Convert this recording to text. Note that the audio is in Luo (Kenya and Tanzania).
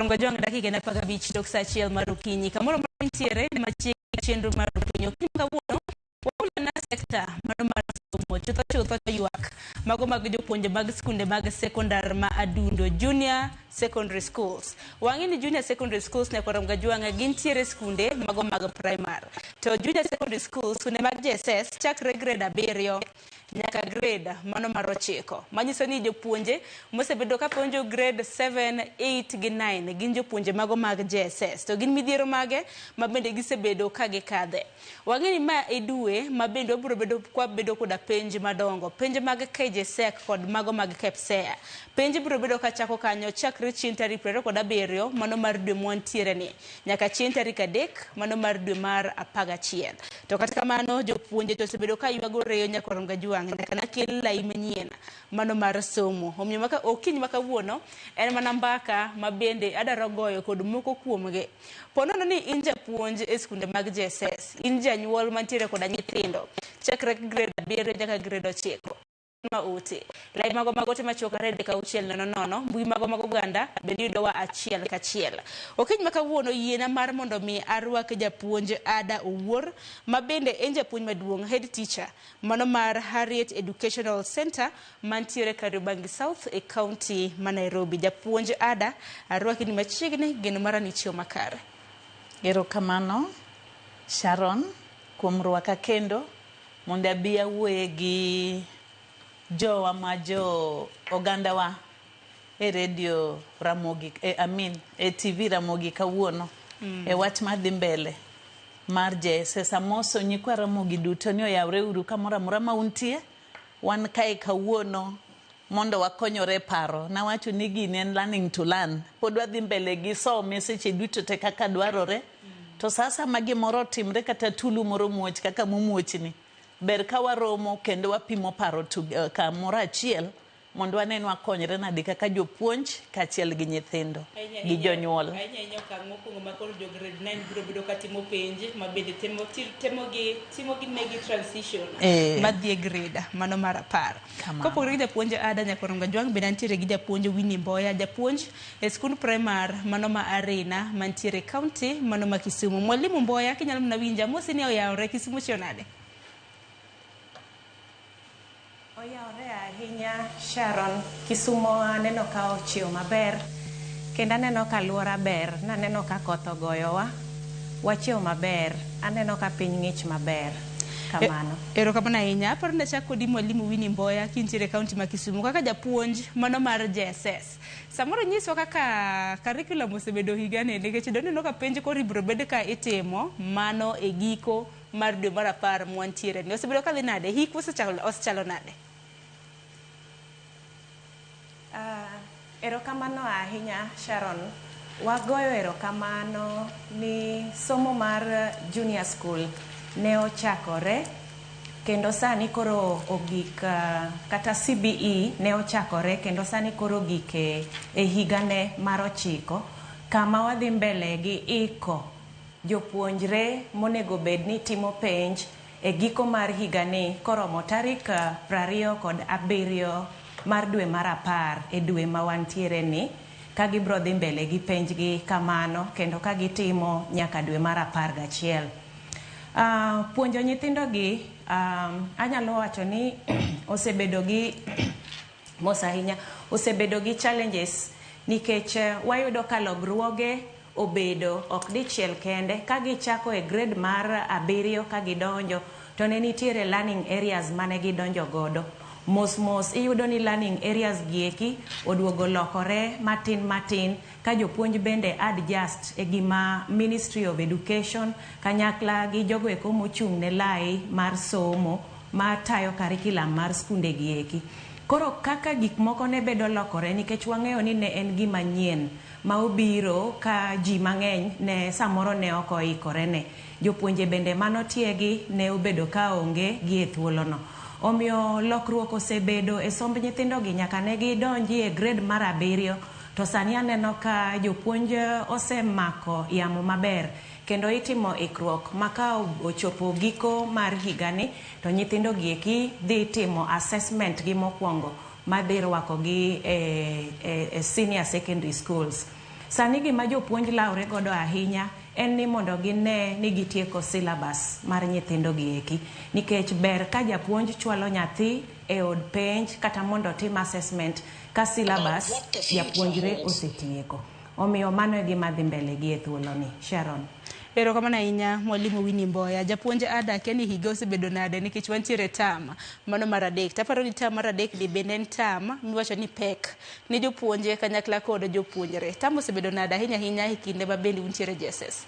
Ngojong dakika na pagabich dok sa chiel marukinyi kamoro mantiere ne machiegni chenro mar pinyo kawuono wawuoyo na sekta mar somo chutho ywak mago mag jopuonje mag skunde mag sekondar ma adundo junior secondary schools. Wang'ini junior secondary schools ne Korom Gajwanga gintiere skunde mago mag primary to junior secondary schools skunde mag JSS chakre grade 7 nyaka grade mano mar 9 manyiso ni jopuonje mosebedo ka puonjo grade 7, 8 gi 9 gin jopuonje mago mag JSS to gin midhiero mage ma bende gisebedo ka gikadhe. Wang'eni ma edue ma bende obiro bedo kwa bedo koda penj madongo penj mag KJSEC kod mago mag KPSEA. Penj biro bedo ka chako kanyo chakre chieng' tarik 27 mano mar dwe mwantiere ni nyaka chieng' tarik 3 mano mar dwe mar 11. To kata kamano jopuonje to osebedo ka ywago reyo nya Korom Gajwanga nyaka na kel lai manyien mano mar somo. Omiyo maka okiny makawuono en mana mbaka ma bende adaro goyo kod moko kuomgi. Ponono ni in japuonj e skunde mag JSS, in janyuol mantiere koda nyithindo chakre grade 7 nyaka grade 9 ma ute lai mago te machokore deka 600 mbui mago ganda bende yudowa achiel kachiel. Okiny makawuono yiena mar mondo mi arwak japuonj Ada Owuor ma bende en japuonj maduong' head teacher mano mar Harriet Educational Center mantiere Kariobangi South e county ma Nairobi. Japuonj Ada arwaki ni machiegni geno mara ni chio makare. Erokamano Sharon kuom rwaka kendo mondo abi awuoye gi jowa ma jo oganda wa e radio Ramogi e TV Ramogi kawuono e wach madhi mbele mar JSS. Amoso nyikwa Ramogi duto ni oyawre uru kamoro amora ma untie. Wan kae kawuono mondo wakonyore paro na wacho ni gini en learning to learn pod wadhi mbele gi some seche duto te kaka dwarore to sasa magi moro timre kata tulu moro muoch kaka mumuochni ber ka waromo kendo wapimo paro kamoro achiel mondo waneno wakonyre nadi kaka jopuonj kaachiel gi nyithindo gi jonyuol. Ahinya okang' mokwongo ma koro jo grade 9 biro bedo ka timo penj ma bende timo gi negi transition madhi e grade mano mar 10. Kopogore gi japuonj Ada nya Korom Gajwanga bende nitiere gi japuonj Winnie Mboya japuonj e skul primary mano ma Arena mantiere county mano ma Kisumu. Mwalimu Mboya kinyalo mna winja mosi ni oyawre Kisumu chionade. Oyawre ahinya Sharon. Kisumu aneno ka ochiew maber kendo aneno ka luora ber, naneno ka koth ogoyowa, wachiew maber, aneno ka piny ng'ich maber. Kamano. Erokamano ahinya. Aparo ni achako kodi mwalimu Winnie Mboya kintiere kaunti ma Kisumu kaka japuonj mano mar JSS. Samoro nyiswa kaka curriculum osebedo higani nikech doneno ka penj koro ibiro bedo ka itimo mano e giko mar dwe mar 10 mwantiere ni. Osebedo ka dhi nade? Hik osechalo nade? Erokamano ahinya Sharon. Wagoyo erokamano ni somo mar junior school ne ochakore kendo sani koro ogik kata CBE ne ochakore kendo sani koro gike e higane mar 9 kama wadhi mbele gi iko jopuonjre monego bed ni timo penj e giko mar higani koromo tarik 27 mar dwe mar 10 e dwe ma wantiere ni ka gibro dhi mbele gi penj gi kamano kendo ka gitimo nyaka dwe mar 11. Puonjo nyithindo gi anyalo wacho ni osebedo gi mos ahinya osebedo gi challenges nikech wayudo ka logruoge obedo ok dichiel kende ka gichako e grade mar 7 ka gidonjo to ne nitiere learning areas mane gidonjo godo. Mos iyudo ni learning areas gieki oduogo lokore matin ka jopuonj bende adjust e gima Ministry of Education kanyakla gi jogo eko mochung' ne lai mar somo ma tayo curriculum mar skunde gieki. Koro kaka gik moko ne bedo lokore nikech wang'eyo ni ne en gima nyien ma obiro ka ji mang'eny ne samoro ne ok oikore ne. Jopuonje bende manotiegi ne obedo ka onge gi e thuolono. Omiyo lokruok osebedo e somb nyithindo gi nyaka ne gidonji e grade mar 7 to sani aneno ka jopuonj osemako yamo maber kendo itimo ikruok maka ochopo giko mar higani to nyithindo gieki dhi timo assessment gi mokwongo madhi rwako gi e senior secondary schools. Sani gima jopuonj laure godo ahinya en ni mondo gine ni gitieko syllabus mar nyithindo gi eki, nikech ber ka japuonj chwalo nyathi e od penj kata mondo tim assessment ka syllabus japuonjre osetieko. Omiyo mano e gima dhi mbele gi e thuolo ni. Sharon. Erokamano ahinya mwalimu Winnie Mboya. Japuonj akia ni higa osebedo nade nikech wantiere tam mano mar adek. Taparo ni tam mar adek di bende en tam miwacho ni pek ni jopuonje kanyakla kod jopuonjre. Tam osebedo nade ahinya e kinde ma bende untiere JSS?